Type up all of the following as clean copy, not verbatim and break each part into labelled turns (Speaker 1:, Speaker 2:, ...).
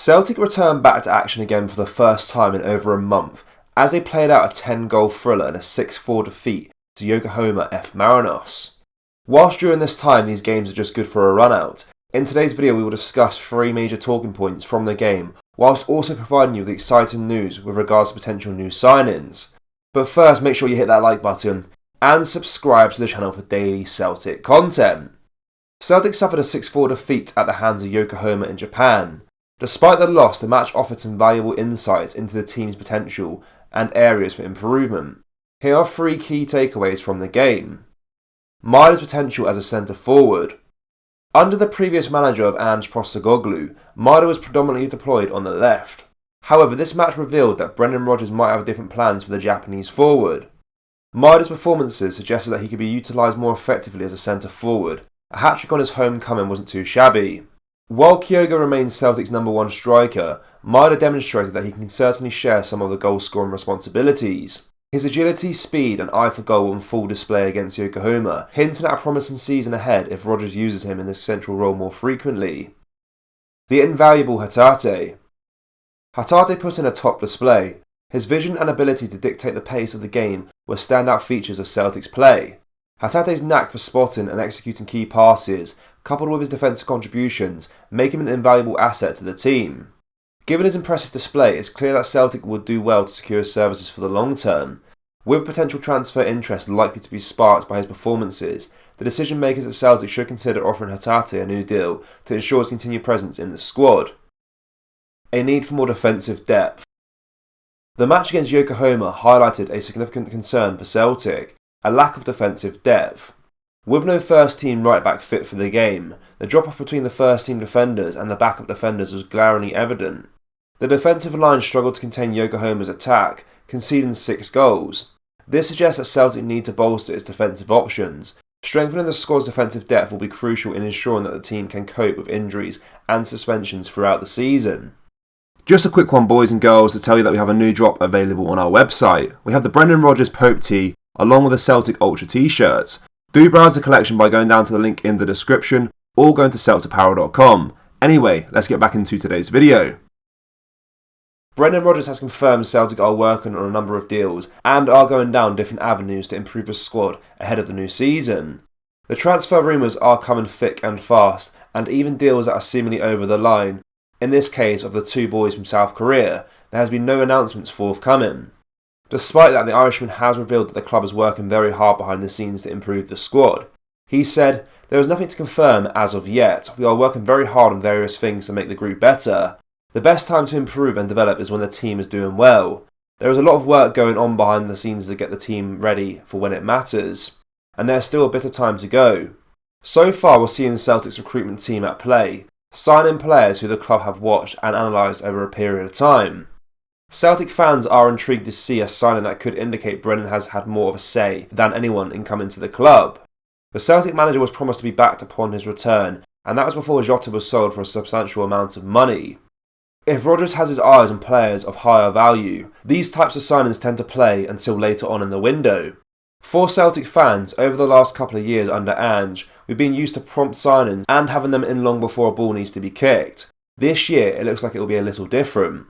Speaker 1: Celtic returned back to action again for the first time in over a month as they played out a 10-goal thriller in a 6-4 defeat to Yokohama F. Marinos. Whilst during this time these games are just good for a run-out, in today's video we will discuss 3 major talking points from the game, whilst also providing you with exciting news with regards to potential new signings. But first, make sure you hit that like button and subscribe to the channel for daily Celtic content. Celtic suffered a 6-4 defeat at the hands of Yokohama in Japan. Despite the loss, the match offered some valuable insights into the team's potential and areas for improvement. Here are 3 key takeaways from the game. Maida's potential as a centre forward. Under the previous manager of Ange Postecoglou, Maida was predominantly deployed on the left. However, this match revealed that Brendan Rodgers might have different plans for the Japanese forward. Maida's performances suggested that he could be utilised more effectively as a centre forward. A hat-trick on his homecoming wasn't too shabby. While Kyogo remains Celtic's number 1 striker, Maida demonstrated that he can certainly share some of the goal-scoring responsibilities. His agility, speed and eye for goal were on full display against Yokohama, hinting at a promising season ahead if Rodgers uses him in this central role more frequently. The invaluable Hatate. Hatate put in a top display. His vision and ability to dictate the pace of the game were standout features of Celtic's play. Hatate's knack for spotting and executing key passes, coupled with his defensive contributions, make him an invaluable asset to the team. Given his impressive display, it's clear that Celtic would do well to secure his services for the long term. With potential transfer interest likely to be sparked by his performances, the decision makers at Celtic should consider offering Hatate a new deal to ensure his continued presence in the squad. A need for more defensive depth. The match against Yokohama highlighted a significant concern for Celtic, a lack of defensive depth. With no first team right back fit for the game, the drop off between the first team defenders and the backup defenders was glaringly evident. The defensive line struggled to contain Yokohama's attack, conceding 6 goals. This suggests that Celtic need to bolster its defensive options. Strengthening the squad's defensive depth will be crucial in ensuring that the team can cope with injuries and suspensions throughout the season. Just a quick one, boys and girls, to tell you that we have a new drop available on our website. We have the Brendan Rodgers Pope tee along with the Celtic Ultra t-shirts. Do browse the collection by going down to the link in the description or going to celticapparel.com. Anyway, let's get back into today's video. Brendan Rodgers has confirmed Celtic are working on a number of deals and are going down different avenues to improve the squad ahead of the new season. The transfer rumours are coming thick and fast, and even deals that are seemingly over the line. In this case of the 2 boys from South Korea, there has been no announcements forthcoming. Despite that, the Irishman has revealed that the club is working very hard behind the scenes to improve the squad. He said, "There is nothing to confirm as of yet. We are working very hard on various things to make the group better. The best time to improve and develop is when the team is doing well. There is a lot of work going on behind the scenes to get the team ready for when it matters. And there's still a bit of time to go." So far, we're seeing Celtic's recruitment team at play, signing players who the club have watched and analysed over a period of time. Celtic fans are intrigued to see a signing that could indicate Brendan has had more of a say than anyone in coming to the club. The Celtic manager was promised to be backed upon his return, and that was before Jota was sold for a substantial amount of money. If Rodgers has his eyes on players of higher value, these types of signings tend to play until later on in the window. For Celtic fans, over the last couple of years under Ange, we've been used to prompt signings and having them in long before a ball needs to be kicked. This year, it looks like it will be a little different.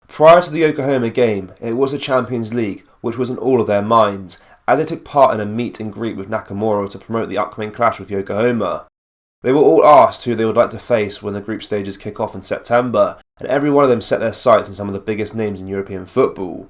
Speaker 1: Prior to the Yokohama game, it was the Champions League, which was in all of their minds, as they took part in a meet and greet with Nakamura to promote the upcoming clash with Yokohama. They were all asked who they would like to face when the group stages kick off in September, and every one of them set their sights on some of the biggest names in European football.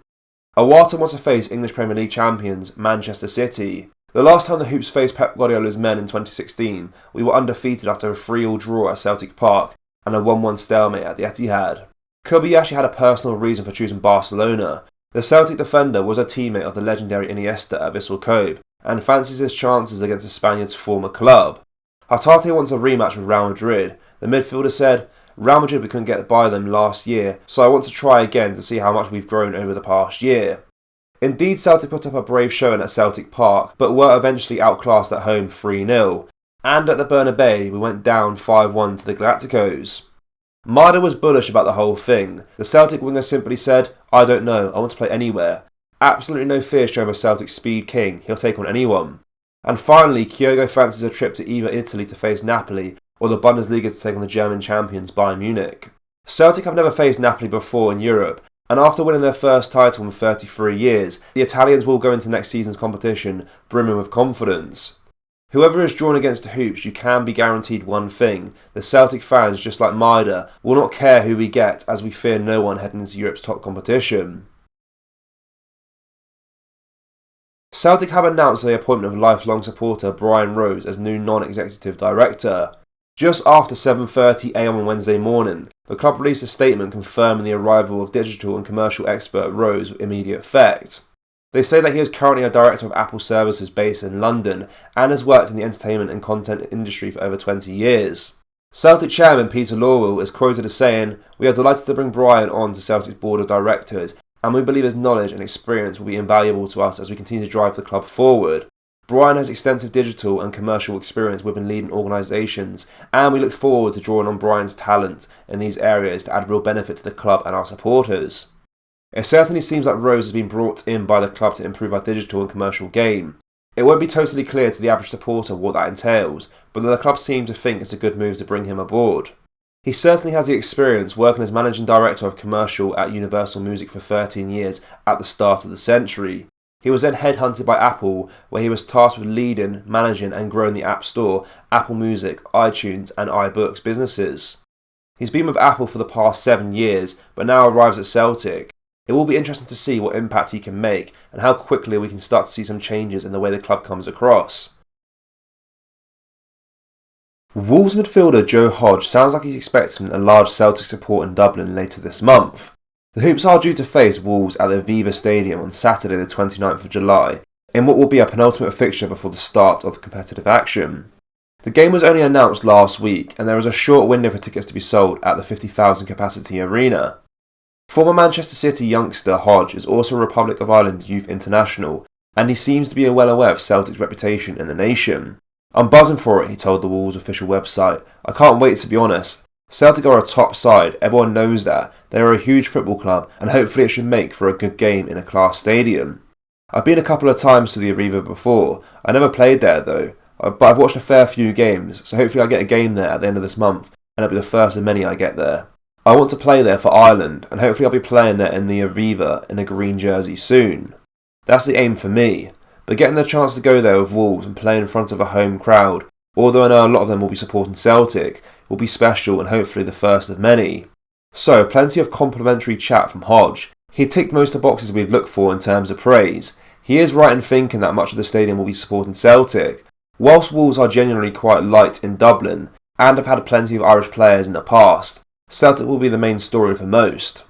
Speaker 1: Awata wants to face English Premier League champions Manchester City. The last time the Hoops faced Pep Guardiola's men in 2016, we were undefeated after a 3-3 draw at Celtic Park and a 1-1 stalemate at the Etihad. Kobayashi had a personal reason for choosing Barcelona. The Celtic defender was a teammate of the legendary Iniesta at Vissel Kobe and fancies his chances against the Spaniard's former club. Hatate wants a rematch with Real Madrid. The midfielder said, "Real Madrid, we couldn't get by them last year, so I want to try again to see how much we've grown over the past year." Indeed, Celtic put up a brave showing at Celtic Park, but were eventually outclassed at home 3-0. And at the Bernabeu, we went down 5-1 to the Galacticos. Maida was bullish about the whole thing. The Celtic winger simply said, "I don't know, I want to play anywhere." Absolutely no fear shown by Celtic's speed king, he'll take on anyone. And finally, Kyogo fancies a trip to either Italy to face Napoli or the Bundesliga to take on the German champions Bayern Munich. Celtic have never faced Napoli before in Europe, and after winning their first title in 33 years, the Italians will go into next season's competition brimming with confidence. Whoever is drawn against the Hoops, you can be guaranteed one thing: the Celtic fans, just like Maida, will not care who we get, as we fear no one heading into Europe's top competition. Celtic have announced the appointment of lifelong supporter Brian Rose as new non-executive director. Just after 7:30 am on Wednesday morning, the club released a statement confirming the arrival of digital and commercial expert Rose with immediate effect. They say that he is currently a director of Apple services based in London and has worked in the entertainment and content industry for over 20 years. Celtic chairman Peter Lawwell is quoted as saying, "We are delighted to bring Brian on to Celtic's board of directors, and we believe his knowledge and experience will be invaluable to us as we continue to drive the club forward. Brian has extensive digital and commercial experience within leading organisations, and we look forward to drawing on Brian's talent in these areas to add real benefit to the club and our supporters." It certainly seems like Rose has been brought in by the club to improve our digital and commercial game. It won't be totally clear to the average supporter what that entails, but the club seem to think it's a good move to bring him aboard. He certainly has the experience working as managing director of commercial at Universal Music for 13 years at the start of the century. He was then headhunted by Apple, where he was tasked with leading, managing and growing the App Store, Apple Music, iTunes and iBooks businesses. He's been with Apple for the past 7 years, but now arrives at Celtic. It will be interesting to see what impact he can make and how quickly we can start to see some changes in the way the club comes across. Wolves midfielder Joe Hodge sounds like he's expecting a large Celtic support in Dublin later this month. The Hoops are due to face Wolves at the Aviva Stadium on Saturday the 29th of July, in what will be a penultimate fixture before the start of the competitive action. The game was only announced last week, and there was a short window for tickets to be sold at the 50,000 capacity arena. Former Manchester City youngster Hodge is also a Republic of Ireland youth international, and he seems to be well aware of Celtic's reputation in the nation. "I'm buzzing for it," he told the Wolves official website. "I can't wait, to be honest. Celtic are a top side, everyone knows that. They are a huge football club, and hopefully it should make for a good game in a class stadium. I've been a couple of times to the Aviva before. I never played there though, but I've watched a fair few games, so hopefully I get a game there at the end of this month, and it'll be the first of many I get there. I want to play there for Ireland, and hopefully I'll be playing there in the Aviva in a green jersey soon. That's the aim for me, but getting the chance to go there with Wolves and play in front of a home crowd, although I know a lot of them will be supporting Celtic, will be special and hopefully the first of many." So, plenty of complimentary chat from Hodge. He ticked most of the boxes we'd look for in terms of praise. He is right in thinking that much of the stadium will be supporting Celtic. Whilst Wolves are genuinely quite light in Dublin, and have had plenty of Irish players in the past, Celtic will be the main story for most.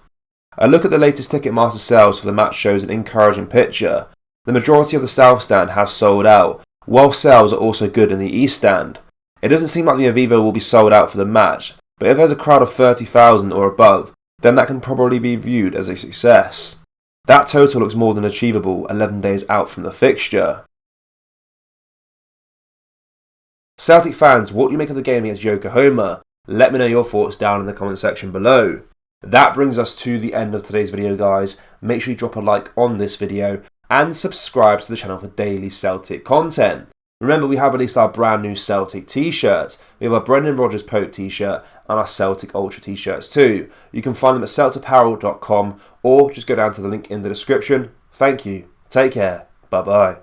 Speaker 1: A look at the latest Ticketmaster sales for the match shows an encouraging picture. The majority of the South Stand has sold out, while sales are also good in the East Stand. It doesn't seem like the Aviva will be sold out for the match, but if there's a crowd of 30,000 or above, then that can probably be viewed as a success. That total looks more than achievable 11 days out from the fixture. Celtic fans, what do you make of the game against Yokohama? Let me know your thoughts down in the comment section below. That brings us to the end of today's video, guys. Make sure you drop a like on this video and subscribe to the channel for daily Celtic content. Remember, we have released our brand new Celtic t-shirts. We have our Brendan Rodgers Pope t-shirt and our Celtic Ultra t-shirts too. You can find them at celtapparel.com or just go down to the link in the description. Thank you. Take care. Bye bye.